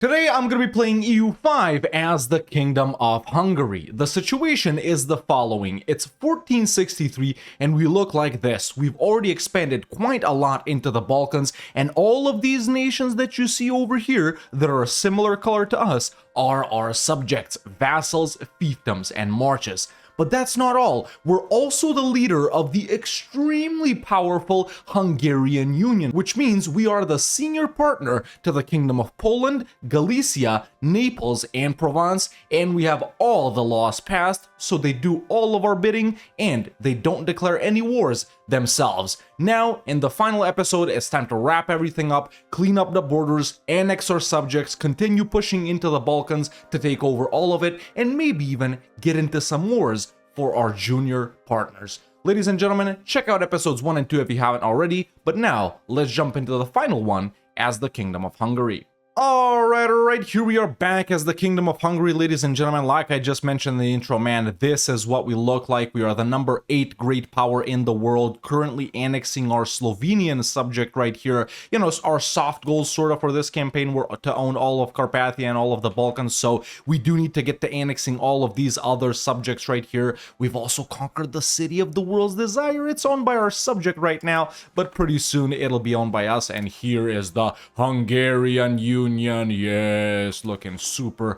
Today I'm going to be playing EU5 as the Kingdom of Hungary. The situation is the following. It's 1463 and we look like this. We've already expanded quite a lot into the Balkans, and all of these nations that you see over here that are a similar color to us are our subjects, vassals, fiefdoms, and marches. But that's not all. We're also the leader of the extremely powerful Hungarian Union, which means we are the senior partner to the Kingdom of Poland, Galicia, Naples, and Provence, and we have all the laws passed, so they do all of our bidding, and they don't declare any wars themselves. Now, in the final episode, it's time to wrap everything up, clean up the borders, annex our subjects, continue pushing into the Balkans to take over all of it, and maybe even get into some wars for our junior partners. Ladies and gentlemen, check out episodes 1 and 2 if you haven't already, but now let's jump into the final one as the Kingdom of Hungary. Alright, here we are back as the Kingdom of Hungary, ladies and gentlemen. Like I just mentioned in the intro, man, this is what we look like. We are the number 8 great power in the world, currently annexing our Slovenian subject right here. You know, our soft goals sort of for this campaign were to own all of Carpathia and all of the Balkans, so we do need to get to annexing all of these other subjects right here. We've also conquered the city of the world's desire. It's owned by our subject right now, but pretty soon it'll be owned by us, and here is the Hungarian Union. Yes, looking super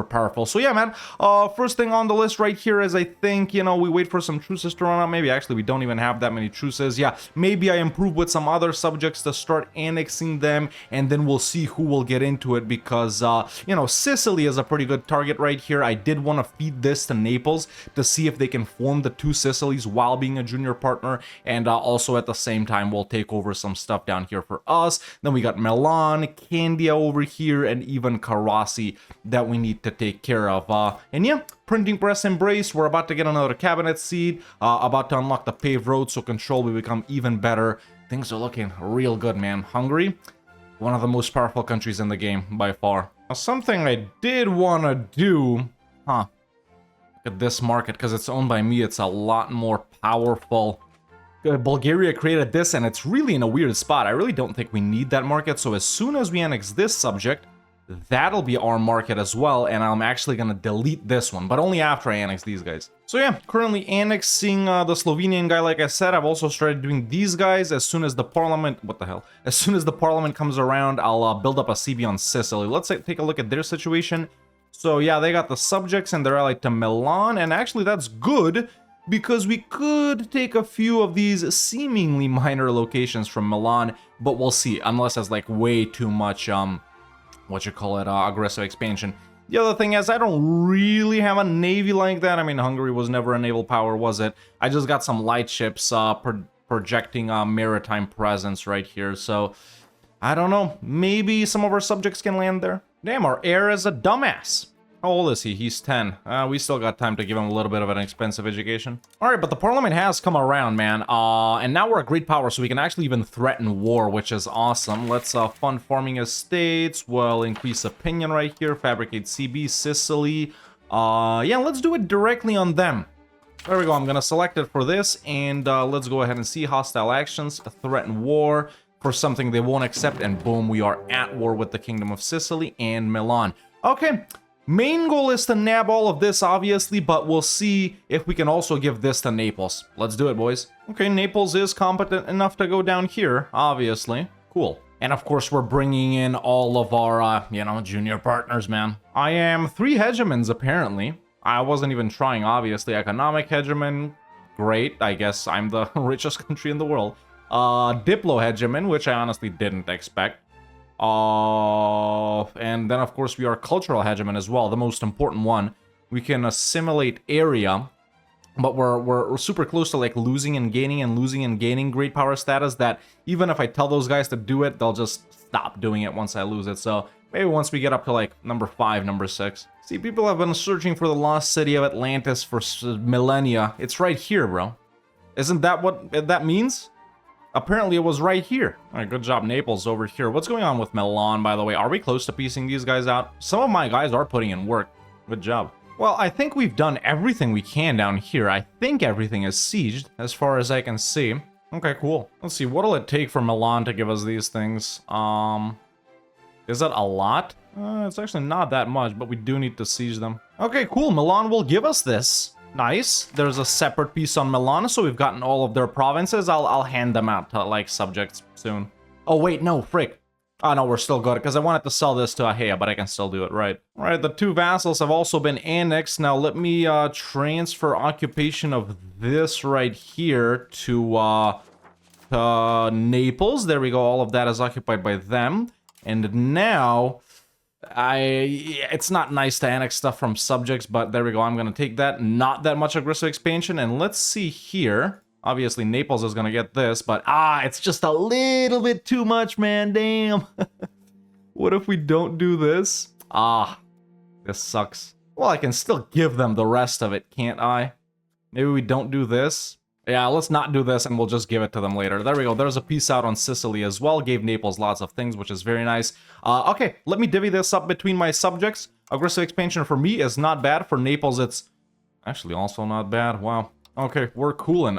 powerful. So yeah, man, first thing on the list right here is, I think, you know, we wait for some truces to run out. Maybe actually we don't even have that many truces. Yeah, maybe I improve with some other subjects to start annexing them, and then we'll see who will get into it, because you know, Sicily is a pretty good target right here. I did want to feed this to Naples to see if they can form the two Sicilies while being a junior partner, and also at the same time we'll take over some stuff down here for us. Then we got Milan, Candia over here, and even Karasi that we need to take care of. And yeah, printing press embrace, we're about to get another cabinet seat, about to unlock the paved road, so control will become even better. Things are looking real good, man. Hungary, one of the most powerful countries in the game by far. Now, something I did want to do, look at this market, because it's owned by me, it's a lot more powerful. Bulgaria created this, and it's really in a weird spot. I really don't think we need that market, so as soon as we annex this subject, that'll be our market as well, and I'm actually going to delete this one, but only after I annex these guys. So yeah, currently annexing the Slovenian guy. Like I said, I've also started doing these guys. As soon as the parliament, as soon as the parliament comes around, I'll build up a CB on Sicily. Let's take a look at their situation. So yeah, they got the subjects and they're allied to Milan, and actually that's good, because we could take a few of these seemingly minor locations from Milan, but we'll see, unless it's like way too much, aggressive expansion. The other thing is, I don't really have a navy like that. I mean, Hungary was never a naval power, was it? I just got some light ships projecting a maritime presence right here, so I don't know. Maybe some of our subjects can land there. Damn, our heir is a dumbass. How old is he? He's 10. We still got time to give him a little bit of an expensive education. Alright, but the parliament has come around, man. And now we're a great power, so we can actually even threaten war, which is awesome. Let's fund farming estates. We'll increase opinion right here. Fabricate CB, Sicily. Yeah, let's do it directly on them. There we go. I'm going to select it for this. And let's go ahead and see hostile actions. Threaten war for something they won't accept. And boom, we are at war with the Kingdom of Sicily and Milan. Okay. Main goal is to nab all of this, obviously, but we'll see if we can also give this to Naples. Let's do it, boys. Okay, Naples is competent enough to go down here, obviously. Cool. And of course, we're bringing in all of our, junior partners, man. I am 3 hegemons, apparently. I wasn't even trying, obviously. Economic hegemon, great. I guess I'm the richest country in the world. Diplo hegemon, which I honestly didn't expect. And then of course we are cultural hegemon as well, the most important one. We can assimilate area, but we're super close to like losing and gaining great power status, that even if I tell those guys to do it, they'll just stop doing it once I lose it. So maybe once we get up to like number 5, number 6. See, people have been searching for the lost city of Atlantis for millennia. It's right here, bro. Isn't that what that means? Apparently it was right here. All right, good job, Naples over here. What's going on with Milan, by the way? Are we close to piecing these guys out? Some of my guys are putting in work. Good job. Well, I think we've done everything we can down here. I think everything is sieged, as far as I can see. Okay, cool. Let's see, what'll it take for Milan to give us these things? Is that a lot? It's actually not that much, but we do need to siege them. Okay, cool. Milan will give us this. Nice. There's a separate piece on Milan, so we've gotten all of their provinces. I'll hand them out to, like, subjects soon. Oh, wait, no, frick. Oh, no, we're still good, because I wanted to sell this to Achaia, but I can still do it, right? All right, the 2 vassals have also been annexed. Now, let me transfer occupation of this right here to Naples. There we go. All of that is occupied by them. And now, it's not nice to annex stuff from subjects, but there we go. I'm going to take that. Not that much aggressive expansion. And let's see here. Obviously, Naples is going to get this, but it's just a little bit too much, man. Damn. What if we don't do this? This sucks. Well, I can still give them the rest of it, can't I? Maybe we don't do this. Yeah, let's not do this, and we'll just give it to them later. There we go. There's a piece out on Sicily as well. Gave Naples lots of things, which is very nice. Okay, let me divvy this up between my subjects. Aggressive expansion for me is not bad. For Naples, it's actually also not bad. Wow. Okay, we're coolin'.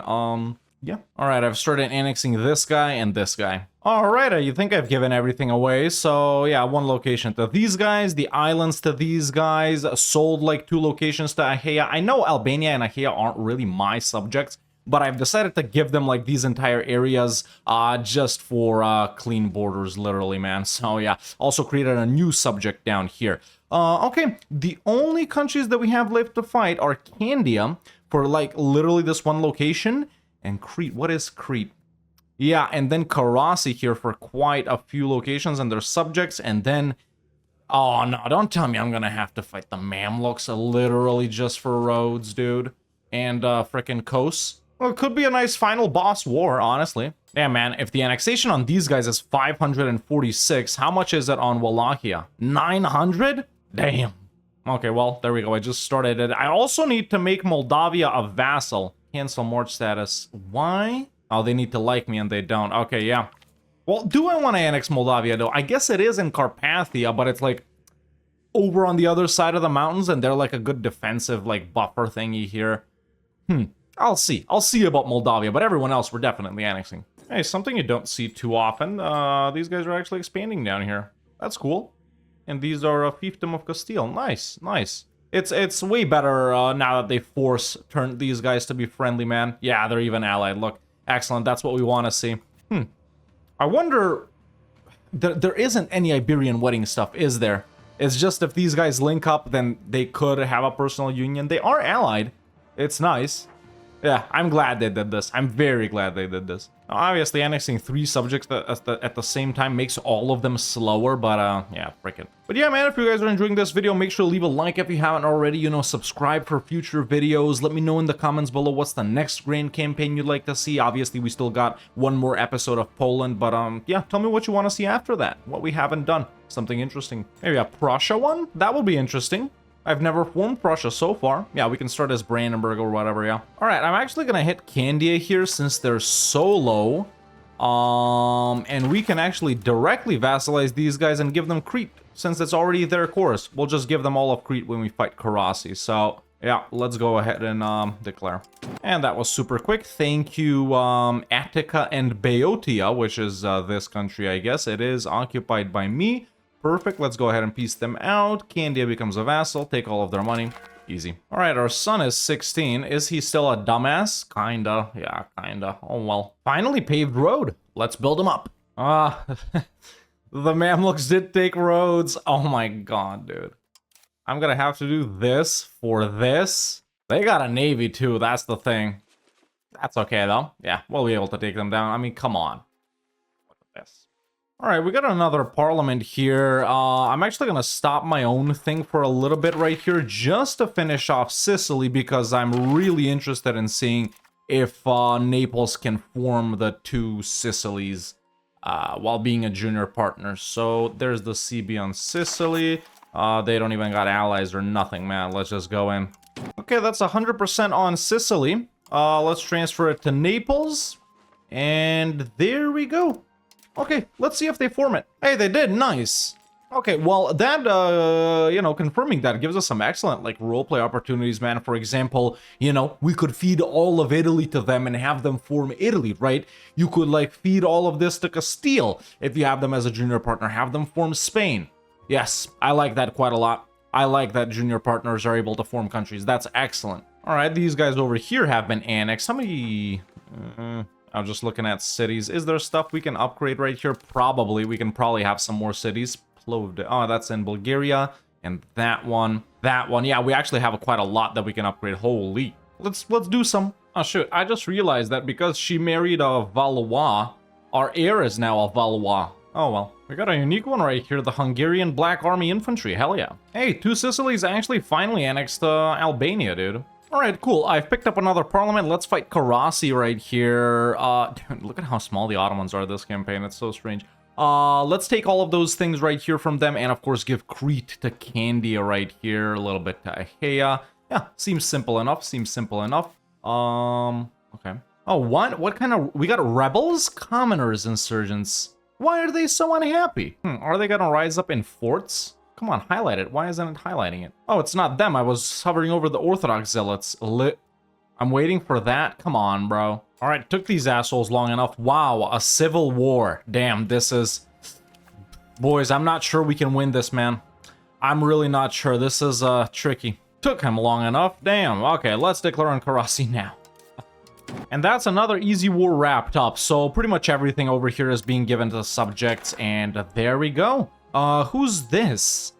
Yeah. All right, I've started annexing this guy and this guy. All right, you think I've given everything away. So, yeah, 1 location to these guys, the islands to these guys, sold like 2 locations to Achaia. I know Albania and Achaia aren't really my subjects, but I've decided to give them like these entire areas just for clean borders, literally, man. So, yeah, also created a new subject down here. Okay, the only countries that we have left to fight are Candia, for like literally this 1 location, and Crete. What is Crete? Yeah, and then Karasi here for quite a few locations and their subjects, and then oh no, don't tell me I'm gonna have to fight the Mamluks literally just for roads, dude, and frickin' Kos. Well, it could be a nice final boss war, honestly. Yeah, man, if the annexation on these guys is 546, how much is it on Wallachia? 900? Damn. Okay, well, there we go. I just started it. I also need to make Moldavia a vassal. Cancel March status. Why? Oh, they need to like me and they don't. Okay, yeah. Well, do I want to annex Moldavia, though? I guess it is in Carpathia, but it's like over on the other side of the mountains, and they're like a good defensive, like, buffer thingy here. I'll see. I'll see about Moldavia, but everyone else we're definitely annexing. Hey, something you don't see too often. These guys are actually expanding down here. That's cool. And these are a fiefdom of Castile. Nice, nice. It's way better now that they turn these guys to be friendly, man. Yeah, they're even allied. Look, excellent. That's what we want to see. I wonder... There isn't any Iberian wedding stuff, is there? It's just if these guys link up, then they could have a personal union. They are allied. It's nice. Yeah, I'm glad they did this. I'm very glad they did this. Obviously, annexing 3 subjects at the same time makes all of them slower, but yeah, frickin'. But yeah, man, if you guys are enjoying this video, make sure to leave a like if you haven't already. You know, subscribe for future videos. Let me know in the comments below what's the next grand campaign you'd like to see. Obviously, we still got 1 more episode of Poland, but yeah, tell me what you want to see after that. What we haven't done. Something interesting. Maybe a Prussia one? That would be interesting. I've never formed Prussia so far. Yeah, we can start as Brandenburg or whatever, yeah. All right, I'm actually gonna hit Candia here since they're so low. And we can actually directly vassalize these guys and give them Crete, since it's already their course. We'll just give them all of Crete when we fight Karasi. So, yeah, let's go ahead and declare. And that was super quick. Thank you, Attica and Boeotia, which is this country, I guess. It is occupied by me. Perfect, let's go ahead and piece them out. Candia becomes a vassal, take all of their money. Easy. All right, our son is 16. Is he still a dumbass? Kinda, yeah, kinda. Oh well. Finally paved road. Let's build him up. The Mamluks did take roads. Oh my god, dude. I'm gonna have to do this for this. They got a navy too, that's the thing. That's okay though. Yeah, we'll be able to take them down. I mean, come on. Look at this. All right, we got another parliament here. I'm actually going to stop my own thing for a little bit right here just to finish off Sicily because I'm really interested in seeing if Naples can form the 2 Sicilies while being a junior partner. So there's the CB on Sicily. They don't even got allies or nothing, man. Let's just go in. Okay, that's 100% on Sicily. Let's transfer it to Naples. And there we go. Okay, let's see if they form it. Hey, they did. Nice. Okay, well, that, you know, confirming that gives us some excellent, like, roleplay opportunities, man. For example, you know, we could feed all of Italy to them and have them form Italy, right? You could, like, feed all of this to Castile if you have them as a junior partner. Have them form Spain. Yes, I like that quite a lot. I like that junior partners are able to form countries. That's excellent. All right, these guys over here have been annexed. How many... I'm just looking at cities. Is there stuff we can upgrade right here? Probably. We can probably have some more cities. Plovdiv. Oh, that's in Bulgaria. And that one. That one. Yeah, we actually have quite a lot that we can upgrade. Holy. Let's do some. Oh, shoot. I just realized that because she married a Valois, our heir is now a Valois. Oh, well. We got a unique one right here. The Hungarian Black Army Infantry. Hell yeah. Hey, Two Sicilies actually finally annexed Albania, dude. Alright, cool. I've picked up another parliament. Let's fight Karasi right here. Look at how small the Ottomans are this campaign. It's so strange. Let's take all of those things right here from them. And, of course, give Crete to Candia right here. A little bit to Achaia. Yeah, seems simple enough. Seems simple enough. Okay. Oh, what kind of... We got rebels? Commoners, insurgents. Why are they so unhappy? Are they gonna rise up in forts? Come on, highlight it. Why isn't it highlighting it? Oh, it's not them. I was hovering over the Orthodox zealots. I'm waiting for that. Come on, bro. All right, took these assholes long enough. Wow, a civil war. Damn, this is... Boys, I'm not sure we can win this, man. I'm really not sure. This is, tricky. Took him long enough. Damn. Okay, let's declare on Karasi now. And that's another easy war wrapped up. So pretty much everything over here is being given to the subjects. And there we go. Who's this?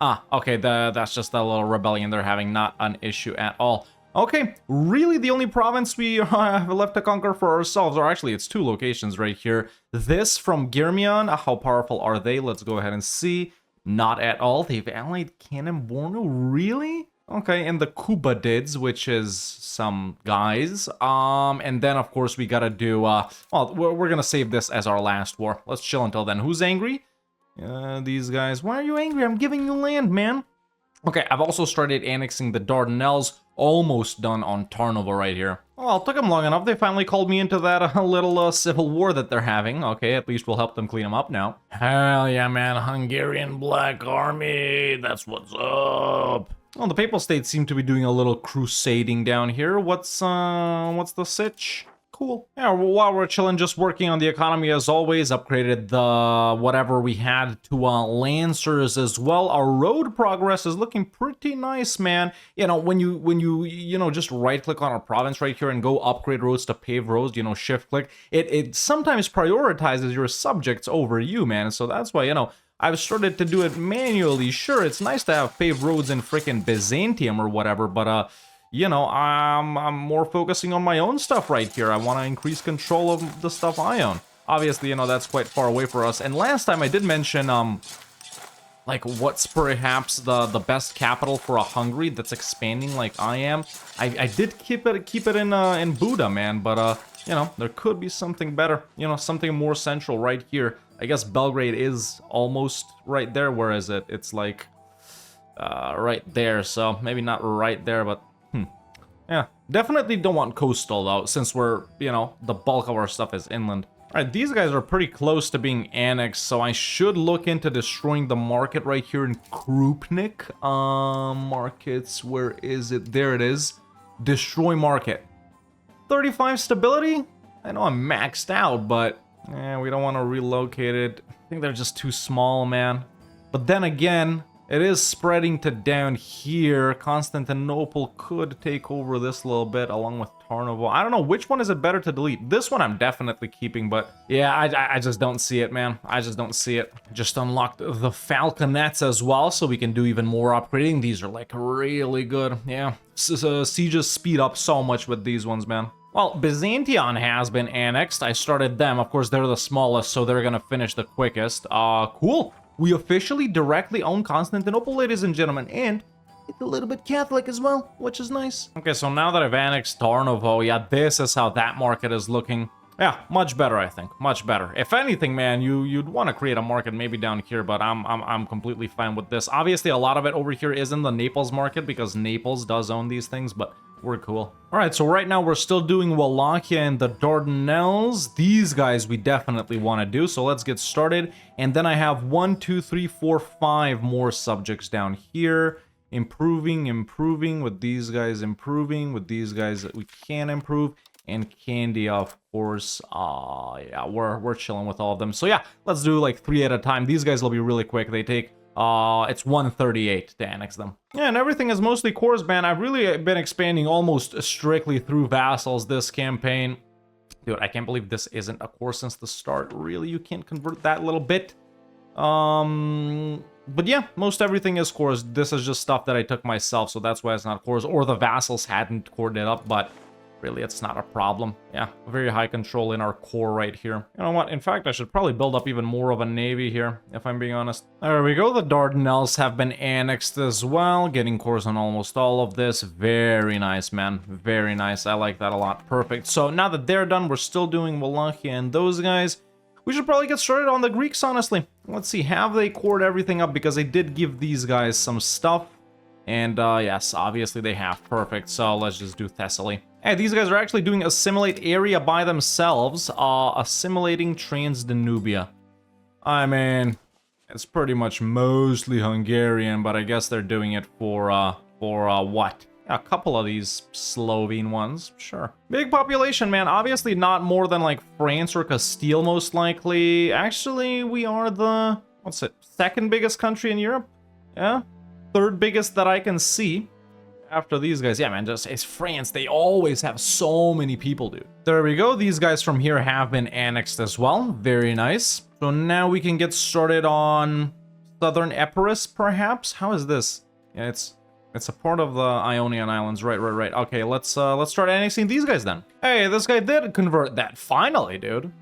Ah, okay, that's just a little rebellion they're having, not an issue at all. Okay, really the only province we have left to conquer for ourselves, or actually it's two locations right here. This from Girmion, how powerful are they? Let's go ahead and see. Not at all. They've allied Canon Bornu, really? Okay, and the Kubadids, which is some guys. And then of course we gotta do, well, we're gonna save this as our last war. Let's chill until then. Who's angry? These guys. Why are you angry? I'm giving you land, man. Okay, I've also started annexing the Dardanelles. Almost done on Tarnovo right here. Well, it took them long enough. They finally called me into that little civil war that they're having. Okay, at least we'll help them clean them up now. Hell yeah, man. Hungarian Black Army. That's what's up. Well, the Papal States seem to be doing a little crusading down here. What's the sitch? Cool. Yeah, well, while we're chilling, just working on the economy as always, upgraded the whatever we had to Lancers as well. Our road progress is looking pretty nice, man. You know, when you just right click on a province right here and go upgrade roads to paved roads, you know, shift click, it sometimes prioritizes your subjects over you, man. So that's why, you know, I've started to do it manually. Sure, it's nice to have paved roads in freaking Byzantium or whatever, but you know, I'm more focusing on my own stuff right here. I want to increase control of the stuff I own. Obviously, you know, that's quite far away for us. And last time I did mention, like, what's perhaps the best capital for a Hungary that's expanding like I am. I did keep it in Buda, man. But, you know, there could be something better. You know, something more central right here. I guess Belgrade is almost right there. Where is it? It's like, right there. So maybe not right there, but... Yeah, definitely don't want coastal though, since we're, you know, the bulk of our stuff is inland. Alright, these guys are pretty close to being annexed, so I should look into destroying the market right here in Krupnik. Markets, where is it? There it is. Destroy market. 35 stability? I know I'm maxed out, but we don't want to relocate it. I think they're just too small, man. But then again... It is spreading to down here. Constantinople could take over this little bit along with Tarnovo. I don't know, which one is it better to delete? This one I'm definitely keeping, but yeah, I just don't see it, man. I just don't see it. Just unlocked the Falconets as well, so we can do even more upgrading. These are like really good. Yeah, sieges speed up so much with these ones, man. Well, Byzantion has been annexed. I started them. Of course, they're the smallest, so they're gonna finish the quickest. Cool. We officially directly own Constantinople, ladies and gentlemen, and it's a little bit Catholic as well, which is nice. Okay, so now that I've annexed Tarnovo, yeah, this is how that market is looking. Yeah, much better, I think, much better. If anything, man, you'd want to create a market maybe down here, but I'm completely fine with this. Obviously, a lot of it over here is in the Naples market because Naples does own these things, but we're cool. All right, so right now we're still doing Wallachia and the Dardanelles. These guys we definitely want to do, so let's get started. And then I have 1, 2, 3, 4, 5 more subjects down here. Improving with these guys, improving with these guys that we can improve. And Candia, of course. Yeah, we're chilling with all of them. So yeah, let's do like 3 at a time. These guys will be really quick. They take It's 138 to annex them. Yeah, and everything is mostly cores, man. I've really been expanding almost strictly through vassals this campaign. Dude, I can't believe this isn't a core since the start. Really, you can't convert that little bit? But yeah, most everything is cores. This is just stuff that I took myself, so that's why it's not cores. Or the vassals hadn't cored it up, but really, it's not a problem. Yeah, very high control in our core right here. You know what? In fact, I should probably build up even more of a navy here, if I'm being honest. There we go. The Dardanelles have been annexed as well. Getting cores on almost all of this. Very nice, man. Very nice. I like that a lot. Perfect. So now that they're done, we're still doing Wallachia and those guys. We should probably get started on the Greeks, honestly. Let's see. Have they cored everything up? Because I did give these guys some stuff. And yes, obviously they have. Perfect. So let's just do Thessaly. Hey, these guys are actually doing assimilate area by themselves. Assimilating Transdanubia. I mean, it's pretty much mostly Hungarian, but I guess they're doing it for what? A couple of these Slovene ones, sure. Big population, man. Obviously not more than like France or Castile, most likely. Actually, we are the, what's it, second biggest country in Europe? Yeah? Third biggest that I can see. After these guys, yeah, man, just it's France. They always have so many people, dude. There we go. These guys from here have been annexed as well. Very nice. So now we can get started on Southern Epirus, perhaps. How is this? Yeah, it's a part of the Ionian Islands. Right. Okay, let's start annexing these guys then. Hey, this guy did convert that finally, dude.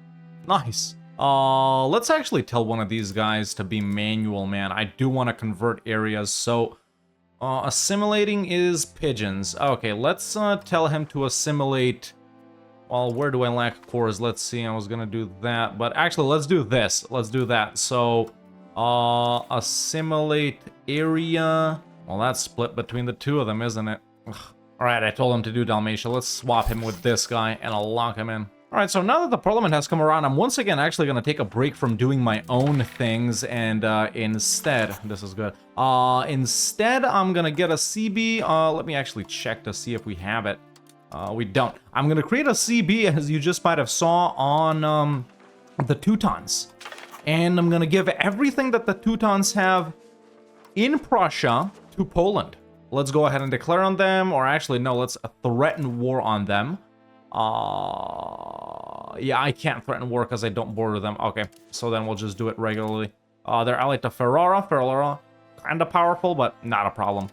Nice. Let's actually tell one of these guys to be manual, man. I do want to convert areas, so assimilating is pigeons. Okay, let's tell him to assimilate. Well, where do I lack cores? Let's see. I was gonna do that, but actually, let's do this. Let's do that. So, assimilate area. Well, that's split between the two of them, isn't it? Ugh. All right, I told him to do Dalmatia. Let's swap him with this guy, and I'll lock him in. All right, so now that the parliament has come around, I'm once again actually going to take a break from doing my own things, and instead, this is good, instead I'm going to get a CB. Let me actually check to see if we have it. We don't. I'm going to create a CB, as you just might have saw, on the Teutons. And I'm going to give everything that the Teutons have in Prussia to Poland. Let's go ahead and declare on them, or actually, no, let's threaten war on them. Yeah, I can't threaten war because I don't border them. Okay, so then we'll just do it regularly. They're allied to Ferrara. Ferrara, kind of powerful, but not a problem.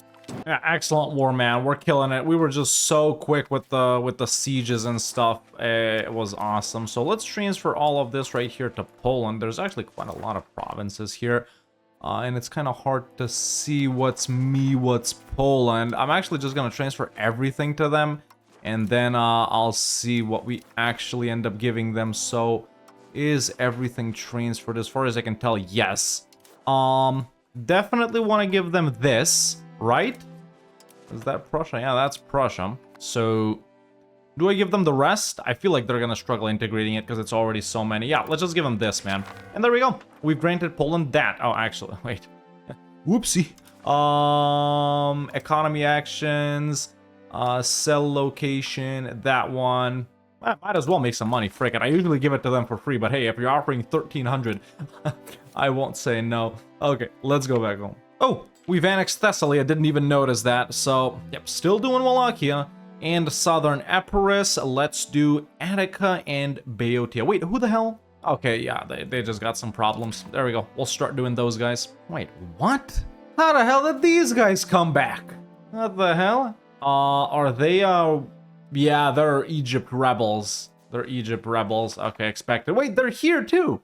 Yeah, excellent war, man. We're killing it. We were just so quick with the sieges and stuff. It was awesome. So let's transfer all of this right here to Poland. There's actually quite a lot of provinces here. And it's kind of hard to see what's me, what's Poland. I'm actually just going to transfer everything to them. And then I'll see what we actually end up giving them. So, is everything transferred? As far as I can tell, yes. Definitely want to give them this, right? Is that Prussia? Yeah, that's Prussia. So, do I give them the rest? I feel like they're going to struggle integrating it because it's already so many. Yeah, let's just give them this, man. And there we go. We've granted Poland that. Oh, actually, wait. Whoopsie. Economy actions. Sell location, that one. I might as well make some money, frickin'. I usually give it to them for free, but hey, if you're offering 1,300, I won't say no. Okay, let's go back home. Oh, we've annexed Thessaly. I didn't even notice that. So, yep, still doing Wallachia and Southern Epirus. Let's do Attica and Boeotia. Wait, who the hell? Okay, yeah, they just got some problems. There we go. We'll start doing those guys. Wait, what? How the hell did these guys come back? What the hell? Are they, yeah, they're Egypt rebels. They're Egypt rebels. Okay, expected. Wait, they're here too.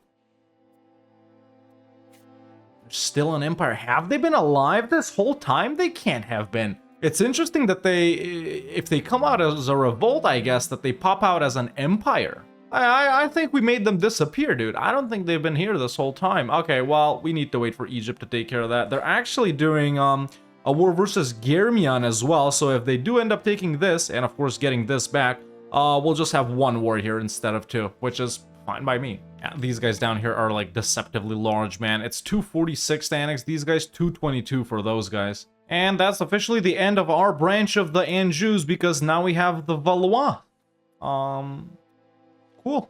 They're still an empire. Have they been alive this whole time? They can't have been. It's interesting that if they come out as a revolt, I guess, that they pop out as an empire. I think we made them disappear, dude. I don't think they've been here this whole time. Okay, well, we need to wait for Egypt to take care of that. They're actually doing, a war versus Germian as well, so if they do end up taking this, and of course getting this back, we'll just have one war here instead of two, which is fine by me. Yeah, these guys down here are like deceptively large, man. It's 246 to annex these guys, 222 for those guys. And that's officially the end of our branch of the Anjous, because now we have the Valois. Cool.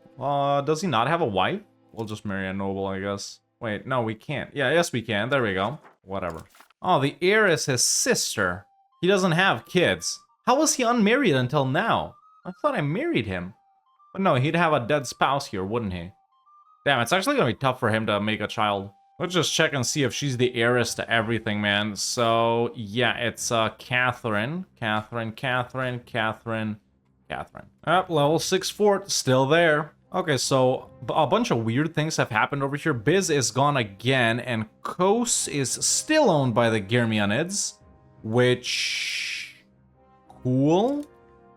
Does he not have a wife? We'll just marry a noble, I guess. Wait, no, we can't. Yeah, yes, we can. There we go. whatever. Oh, the heir is his sister. He doesn't have kids. How was he unmarried until now? I thought I married him. But no, he'd have a dead spouse here, wouldn't he? Damn, it's actually gonna be tough for him to make a child. Let's just check and see if she's the heiress to everything, man. So, yeah, it's Catherine. Level 6 fort, still there. Okay, so a bunch of weird things have happened over here. Biz is gone again, and Kos is still owned by the Germianids, which... cool?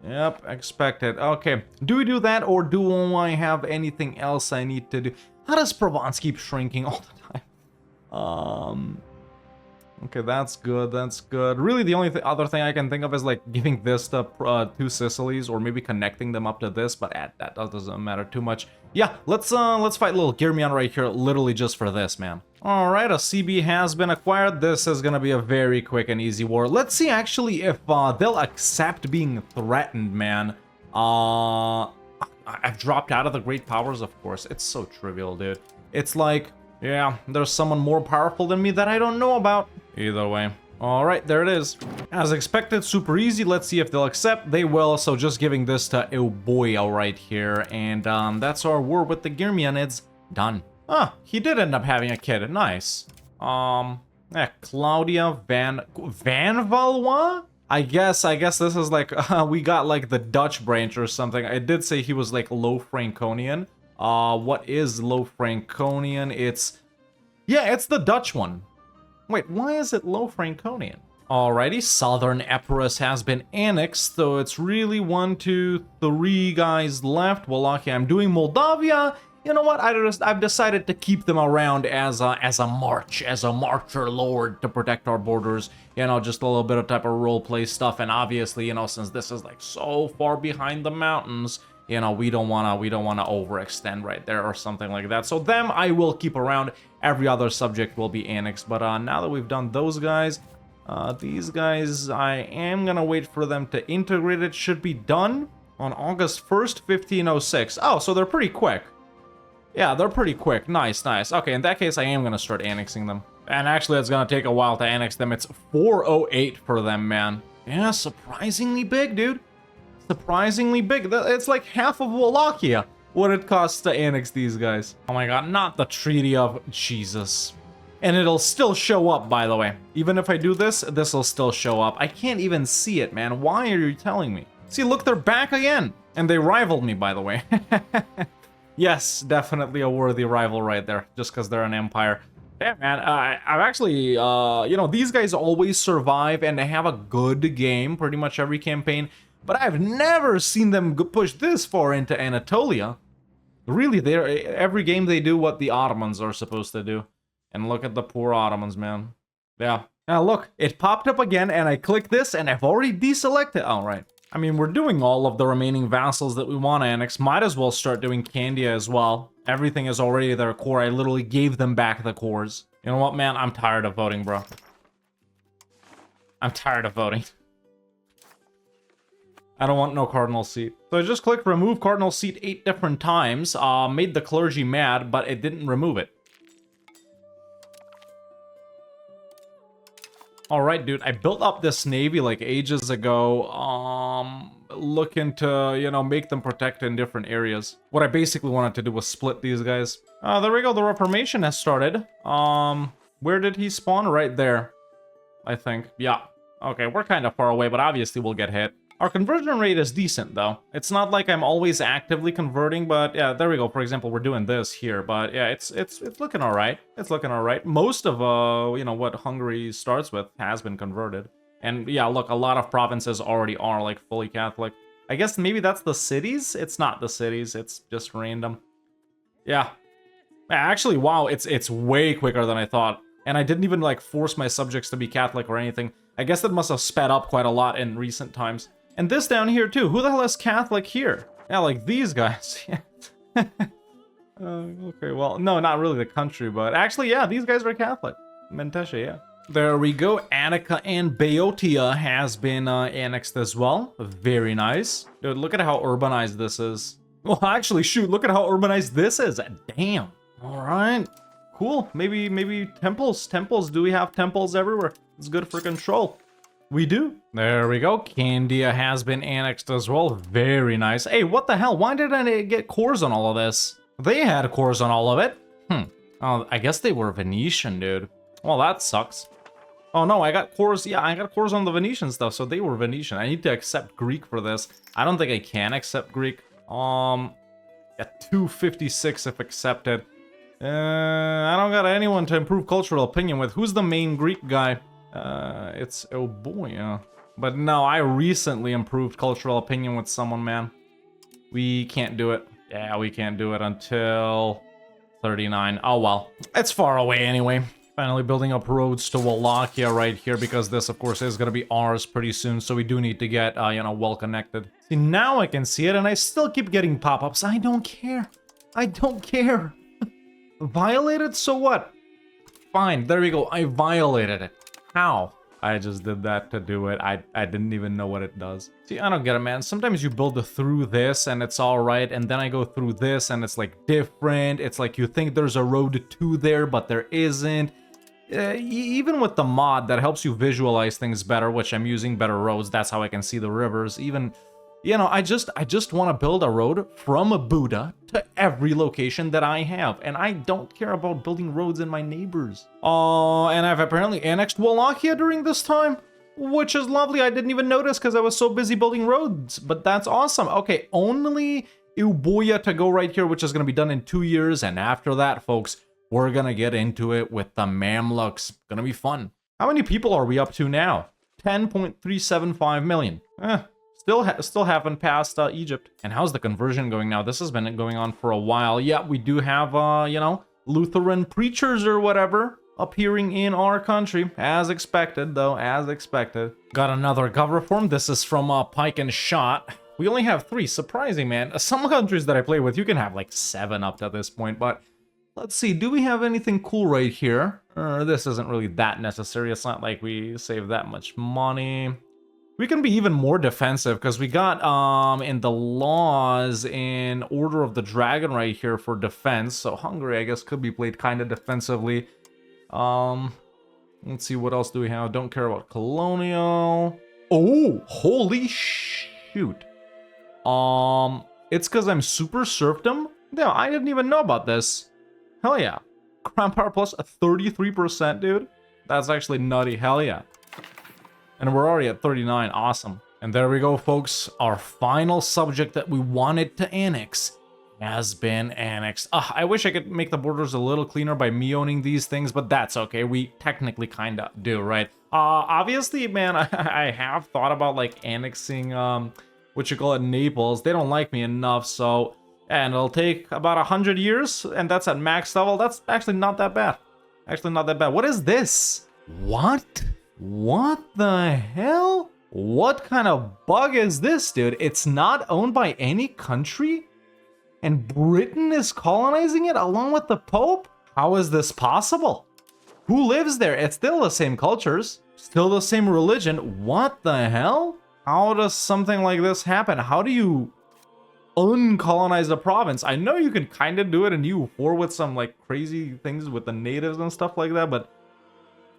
Yep, expected. Okay, do we do that, or do I have anything else I need to do? How does Provence keep shrinking all the time? Okay, that's good, that's good. Really, the only other thing I can think of is, like, giving this to two Sicilies, or maybe connecting them up to this, but that doesn't matter too much. Yeah, let's fight little Germian right here, literally just for this, man. Alright, a CB has been acquired. This is gonna be a very quick and easy war. Let's see, actually, if they'll accept being threatened, man. I've dropped out of the Great Powers, of course. It's so trivial, dude. It's like... yeah, there's someone more powerful than me that I don't know about. Either way. Alright, there it is. As expected, super easy. Let's see if they'll accept. They will, so just giving this to Euboea right here. And that's our war with the Germianids. Done. Ah, he did end up having a kid. Nice. Yeah, Claudia Van Valois? I guess this is like, we got like the Dutch branch or something. I did say he was like Low Franconian. What is Low Franconian? Yeah, it's the Dutch one. Wait, why is it Low Franconian? Alrighty, Southern Epirus has been annexed, so it's really 1, 2, 3 guys left. Wallachia, I'm doing Moldavia. You know what? I've decided to keep them around as a marcher lord to protect our borders. You know, just a little bit of type of roleplay stuff, and obviously, you know, since this is like so far behind the mountains, you know, we don't wanna overextend right there or something like that. So them I will keep around. Every other subject will be annexed. But now that we've done those guys, these guys, I am gonna wait for them to integrate. It should be done on August 1st, 1506. Oh, so they're pretty quick. Yeah, they're pretty quick. Nice, nice. Okay, in that case, I am gonna start annexing them. And actually, it's gonna take a while to annex them. It's 408 for them, man. Yeah, surprisingly big, dude. Surprisingly big. It's like half of Wallachia what it costs to annex these guys. Oh my god, not the Treaty of Jesus. And it'll still show up, by the way. Even if I do this, this will still show up. I can't even see it, man. Why are you telling me? See, look, they're back again. And they rivaled me, by the way. Yes, definitely a worthy rival right there, just because they're an empire. Yeah, man, I've actually, you know, these guys always survive and they have a good game pretty much every campaign, but I've never seen them push this far into Anatolia. Really, every game they do what the Ottomans are supposed to do. And look at the poor Ottomans, man. Yeah. Now look, it popped up again and I click this and I've already deselected. Oh, right. I mean, we're doing all of the remaining vassals that we want to annex. Might as well start doing Candia as well. Everything is already their core. I literally gave them back the cores. You know what, man? I'm tired of voting, bro. I'm tired of voting. I don't want no cardinal seat. So I just clicked remove cardinal seat 8 different times. Made the clergy mad, but it didn't remove it. Alright, dude, I built up this navy like ages ago, looking to, you know, make them protect in different areas. What I basically wanted to do was split these guys. There we go, the Reformation has started. Where did he spawn? Right there, I think. Yeah, okay, we're kind of far away, but obviously we'll get hit. Our conversion rate is decent, though. It's not like I'm always actively converting, but yeah, there we go. For example, we're doing this here, but yeah, it's looking all right. It's looking all right. Most of, you know, what Hungary starts with has been converted. And yeah, look, a lot of provinces already are, like, fully Catholic. I guess maybe that's the cities? It's not the cities. It's just random. Yeah. Actually, wow, it's way quicker than I thought. And I didn't even, like, force my subjects to be Catholic or anything. I guess that must have sped up quite a lot in recent times. And this down here, too. Who the hell is Catholic here? Yeah, like these guys. Okay, well, no, not really the country, but actually, yeah, these guys are Catholic. Mentesha, yeah. There we go. Attica and Boeotia has been annexed as well. Very nice. Dude, look at how urbanized this is. Well, actually, shoot, look at how urbanized this is. Damn. All right. Cool. Maybe temples. Temples. Do we have temples everywhere? It's good for control. We do. There we go. Candia has been annexed as well. Very nice. Hey, what the hell? Why did I get cores on all of this? They had cores on all of it. Oh, I guess they were Venetian, dude. Well, that sucks. Oh no, I got cores. Yeah, I got cores on the Venetian stuff, so they were Venetian. I need to accept Greek for this. I don't think I can accept Greek. At 256 if accepted. I don't got anyone to improve cultural opinion with. Who's the main Greek guy? It's oh boy, yeah. But no, I recently improved cultural opinion with someone, man. We can't do it. Yeah, we can't do it until 39. Oh well, it's far away anyway. Finally building up roads to Wallachia right here, because this, of course, is going to be ours pretty soon, so we do need to get, you know, well connected. See, now I can see it, and I still keep getting pop-ups. I don't care. I don't care. Violated? So what? Fine, there we go. I violated it. How? I just did that to do it. I didn't even know what it does. See, I don't get it, man. Sometimes you build through this and it's all right, and then I go through this and it's like different. It's like you think there's a road to there, but there isn't. Even with the mod that helps you visualize things better, which I'm using better roads, that's how I can see the rivers. Even, you know, I just want to build a road from Buddha to every location that I have, and I don't care about building roads in my neighbors. Oh, and I've apparently annexed Wallachia during this time, which is lovely. I didn't even notice because I was so busy building roads, but that's awesome. Okay, only Euboea to go right here, which is going to be done in 2 years, and after that, folks, we're gonna get into it with the Mamluks. Gonna be fun. How many people are we up to now? 10.375 million. Still haven't passed Egypt. And how's the conversion going now? This has been going on for a while. Yeah, we do have, you know, Lutheran preachers or whatever appearing in our country. As expected, though, as expected. Got another gov reform. This is from Pike and Shot. We only have 3. Surprising, man. Some countries that I play with, you can have like 7 up to this point, but let's see, do we have anything cool right here? This isn't really that necessary. It's not like we save that much money. We can be even more defensive because we got in the laws in Order of the Dragon right here for defense. So Hungary, I guess, could be played kind of defensively. Let's see, what else do we have? Don't care about colonial. Oh, holy shoot. It's because I'm super serfdom? No, I didn't even know about this. Hell yeah. Crown power plus a 33%, dude. That's actually nutty. Hell yeah. And we're already at 39. Awesome. And there we go, folks. Our final subject that we wanted to annex has been annexed. I wish I could make the borders a little cleaner by me owning these things, but that's okay. We technically kind of do, right? Obviously, man, I have thought about, like, annexing, what you call it, Naples. They don't like me enough, so... And it'll take about 100 years, and that's at max level. That's actually not that bad. Actually not that bad. What is this? What? What the hell? What kind of bug is this, dude? It's not owned by any country? And Britain is colonizing it along with the Pope? How is this possible? Who lives there? It's still the same cultures. Still the same religion. What the hell? How does something like this happen? How do you uncolonize a province? I know you can kind of do it in EU4 with some like crazy things with the natives and stuff like that, but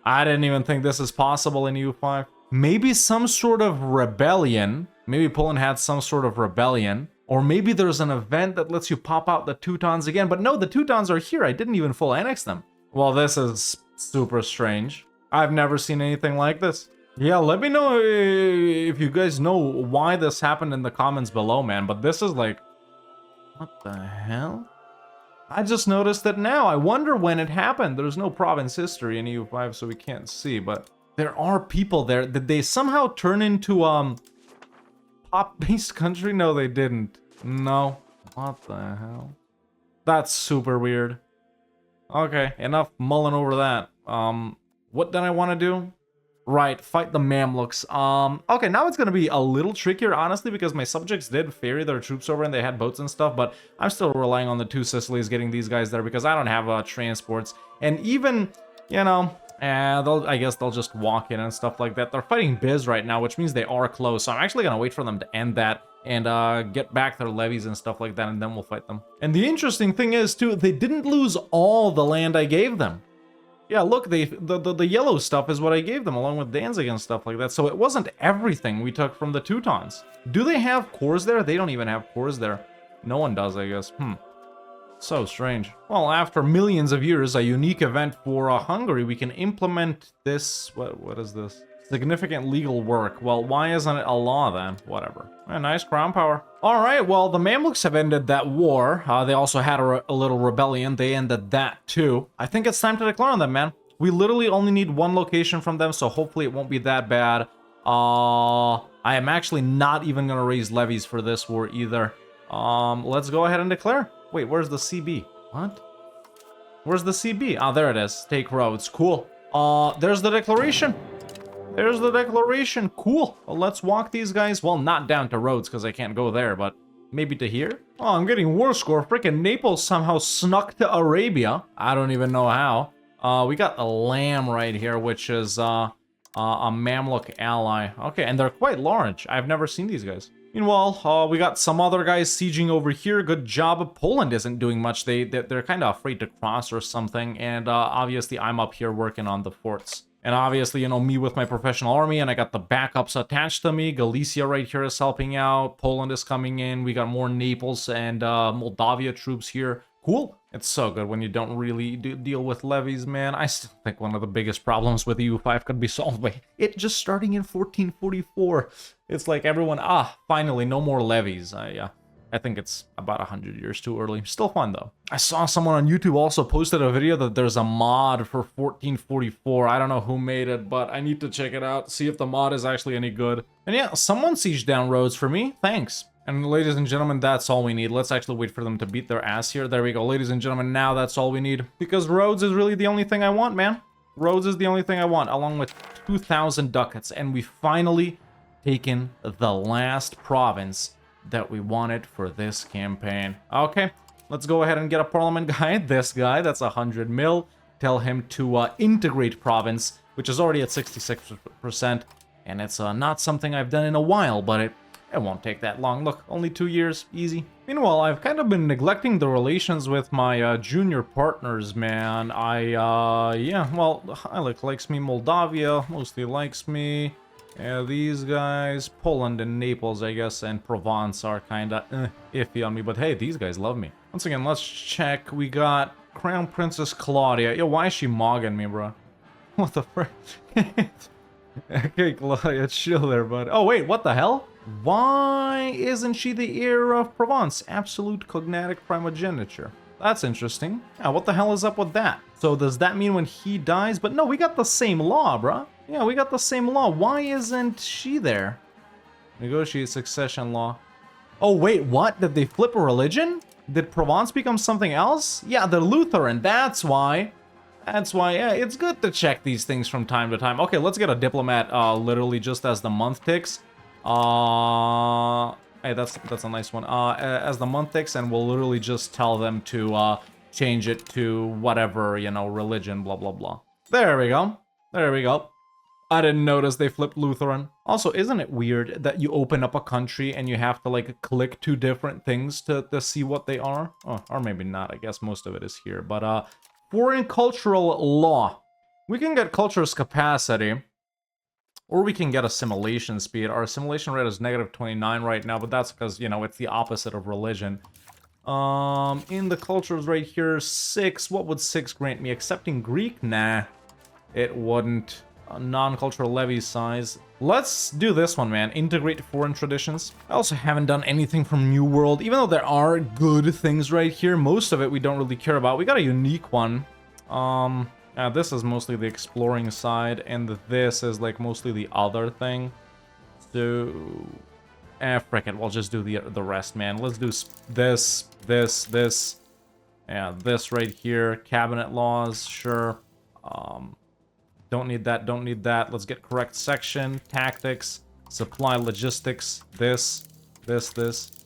I didn't even think this is possible in EU5. Maybe some sort of rebellion. Maybe Poland had some sort of rebellion. Or maybe there's an event that lets you pop out the Teutons again. But no, the Teutons are here. I didn't even full annex them. Well, this is super strange. I've never seen anything like this. Yeah, let me know if you guys know why this happened in the comments below, man. But this is like... what the hell? I just noticed it now. I wonder when it happened. There's no province history in EU5, so we can't see. But there are people there. Did they somehow turn into, pop-based country? No, they didn't. No. What the hell? That's super weird. Okay, enough mulling over that. What did I want to do? Right, fight the Mamluks. Okay, now it's gonna be a little trickier, honestly, because my subjects did ferry their troops over and they had boats and stuff, but I'm still relying on the 2 Sicilies getting these guys there because I don't have transports. And even, you know, I guess they'll just walk in and stuff like that. They're fighting Biz right now, which means they are close, so I'm actually gonna wait for them to end that and get back their levies and stuff like that, and then we'll fight them. And the interesting thing is, too, they didn't lose all the land I gave them. Yeah, look, the yellow stuff is what I gave them, along with Danzig and stuff like that. So it wasn't everything we took from the Teutons. Do they have cores there? They don't even have cores there. No one does, I guess. So strange. Well, after millions of years, a unique event for Hungary, we can implement this... What is this? Significant legal work. Well, why isn't it a law then? Whatever. Nice crown power. All right, well, the Mamluks have ended that war. They also had a little rebellion. They ended that too. I think it's time to declare on them, man. We literally only need one location from them, so hopefully it won't be that bad. I am actually not even gonna raise levies for this war either. Let's go ahead and declare. Wait, where's the CB? What? Where's the CB? Ah, there it is. Take roads. Cool. There's the declaration. There's the declaration. Cool. Well, let's walk these guys. Well, not down to Rhodes because I can't go there, but maybe to here? Oh, I'm getting war score. Freaking Naples somehow snuck to Arabia. I don't even know how. We got a lamb right here, which is a Mamluk ally. Okay, and they're quite large. I've never seen these guys. Meanwhile, we got some other guys sieging over here. Good job. Poland isn't doing much. They're kind of afraid to cross or something. And obviously, I'm up here working on the forts. And obviously, you know, me with my professional army, and I got the backups attached to me. Galicia right here is helping out. Poland is coming in. We got more Naples and Moldavia troops here. Cool. It's so good when you don't really deal with levies, man. I still think one of the biggest problems with EU5 could be solved by it just starting in 1444. It's like everyone, finally, no more levies. Yeah. I think it's about 100 years too early. Still fun, though. I saw someone on YouTube also posted a video that there's a mod for 1444. I don't know who made it, but I need to check it out, see if the mod is actually any good. And yeah, someone sieged down Rhodes for me. Thanks. And ladies and gentlemen, that's all we need. Let's actually wait for them to beat their ass here. There we go. Ladies and gentlemen, now that's all we need. Because Rhodes is really the only thing I want, man. Rhodes is the only thing I want, along with 2,000 ducats. And we finally taken the last province that we wanted for this campaign. Okay, let's go ahead and get a parliament guy. This guy, that's 100 mil. Tell him to integrate province, which is already at 66%. And it's not something I've done in a while, but it won't take that long. Look, only 2 years, easy. Meanwhile, I've kind of been neglecting the relations with my junior partners, man. Yeah, well, Alec likes me. Moldavia mostly likes me. Yeah, these guys, Poland and Naples, I guess, and Provence are kind of iffy on me. But hey, these guys love me. Once again, let's check. We got Crown Princess Claudia. Yo, why is she mogging me, bro? What the frick? Okay, Claudia, chill there, bud. Oh, wait, what the hell? Why isn't she the heir of Provence? Absolute cognatic primogeniture. That's interesting. Yeah, what the hell is up with that? So does that mean when he dies? But no, we got the same law, bruh. Yeah, we got the same law. Why isn't she there? Negotiate succession law. Oh, wait, what? Did they flip a religion? Did Provence become something else? Yeah, they're Lutheran. That's why. That's why, yeah, it's good to check these things from time to time. Okay, let's get a diplomat literally just as the month ticks. Hey, that's a nice one. As the month ticks, and we'll literally just tell them to change it to whatever, you know, religion, blah, blah, blah. There we go. There we go. I didn't notice they flipped Lutheran. Also, isn't it weird that you open up a country and you have to, like, click 2 different things to see what they are? Oh, or maybe not. I guess most of it is here. But, foreign cultural law. We can get culture's capacity, or we can get assimilation speed. Our assimilation rate is -29 right now, but that's because, you know, it's the opposite of religion. In the cultures right here, 6. What would 6 grant me? Accepting Greek? Nah, it wouldn't. Non-cultural levy size. Let's do this one, man. Integrate foreign traditions. I also haven't done anything from New World, even though there are good things right here. Most of it we don't really care about. We got a unique one. This is mostly the exploring side, and this is like mostly the other thing. So, frick it. We'll just do the rest, man. Let's do this. Yeah, this right here. Cabinet laws, sure. Don't need that, don't need that. Let's get correct section, tactics, supply logistics, this.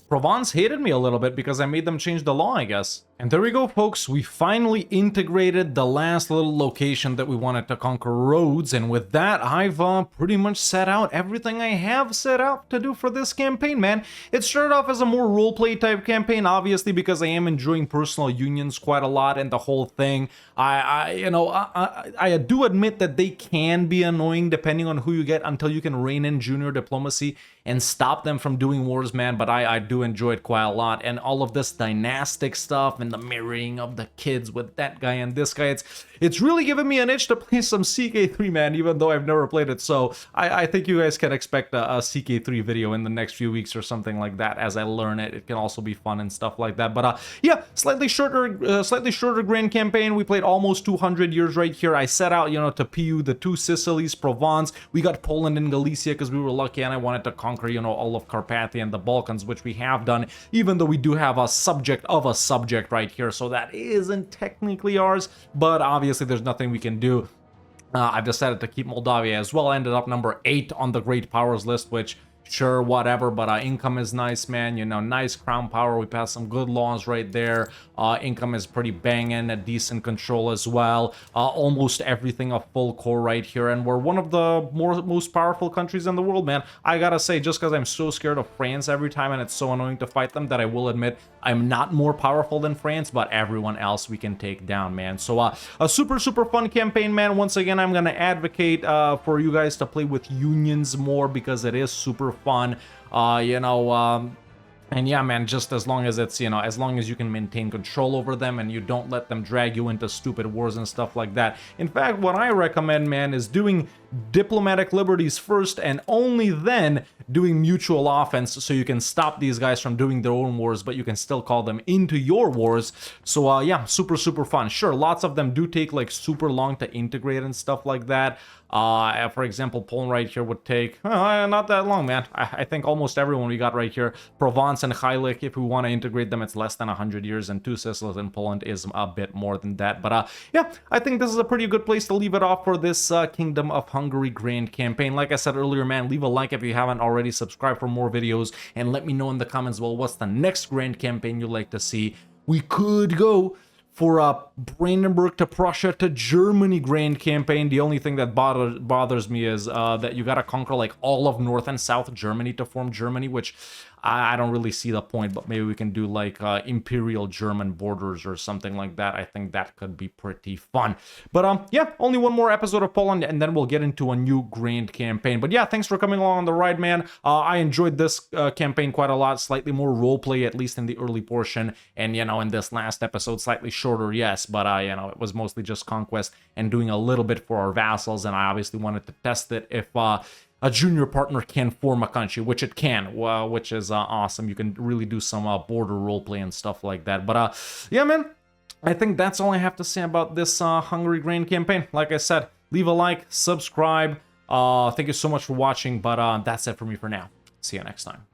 Provence hated me a little bit because I made them change the law, I guess. And there we go, folks. We finally integrated the last little location that we wanted to conquer, Rhodes. And with that, I've pretty much set out everything I have set out to do for this campaign, man. It started off as a more roleplay type campaign, obviously, because I am enjoying personal unions quite a lot and the whole thing. I do admit that they can be annoying depending on who you get until you can rein in junior diplomacy and stop them from doing wars, man. But I do enjoy it quite a lot. And all of this dynastic stuff and the mirroring of the kids with that guy and this guy, it's really given me an itch to play some CK3, man, even though I've never played it. So I think you guys can expect a CK3 video in the next few weeks or something like that as I learn it. It can also be fun and stuff like that. But yeah, slightly shorter grand campaign. We played almost 200 years right here. I set out, to PU the two Sicilies, Provence. We got Poland and Galicia because we were lucky, and I wanted to conquer, all of Carpathia and the Balkans, which we have done, even though we do have a subject of a subject right here. So that isn't technically ours, but obviously there's nothing we can do. I've decided to keep Moldavia as well. I ended up number 8 on the Great Powers list, which sure, whatever, but income is nice, man. Nice crown power. We passed some good laws right there. Income is pretty banging, a decent control as well. Almost everything a full core right here, and we're one of the most powerful countries in the world, man. I gotta say, just because I'm so scared of France every time and it's so annoying to fight them, that I will admit I'm not more powerful than France, but everyone else we can take down, man. So a super fun campaign, man. Once again, I'm gonna advocate for you guys to play with unions more because it is super fun. And yeah, man, just as long as it's, as long as you can maintain control over them and you don't let them drag you into stupid wars and stuff like that. In fact, what I recommend, man, is doing diplomatic liberties first and only then doing mutual offense so you can stop these guys from doing their own wars, but you can still call them into your wars. So yeah, super fun. Sure, lots of them do take like super long to integrate and stuff like that. For example, Poland right here would take not that long, man. I think almost everyone we got right here. Provence and Heilig, if we want to integrate them, it's less than 100 years, and two Sicilies in Poland is a bit more than that. But yeah, I think this is a pretty good place to leave it off for this Kingdom of Hungary Grand campaign. Like I said earlier, man, leave a like if you haven't already, subscribe for more videos, and let me know in the comments, well, what's the next grand campaign you'd like to see. We could go for Brandenburg to Prussia to Germany grand campaign. The only thing that bothers me is that you gotta conquer like all of North and South Germany to form Germany, which I don't really see the point, but maybe we can do like Imperial German borders or something like that. I think that could be pretty fun. But yeah, only one more episode of Poland and then we'll get into a new grand campaign. But yeah, thanks for coming along on the ride, man. I enjoyed this campaign quite a lot, slightly more roleplay, at least in the early portion. And, in this last episode, slightly shorter, yes, but, it was mostly just conquest and doing a little bit for our vassals. And I obviously wanted to test it if a junior partner can form a country, which it can, which is awesome. You can really do some border roleplay and stuff like that. But yeah, man, I think that's all I have to say about this Hungary Grand campaign. Like I said, leave a like, subscribe. Thank you so much for watching, but that's it for me for now. See you next time.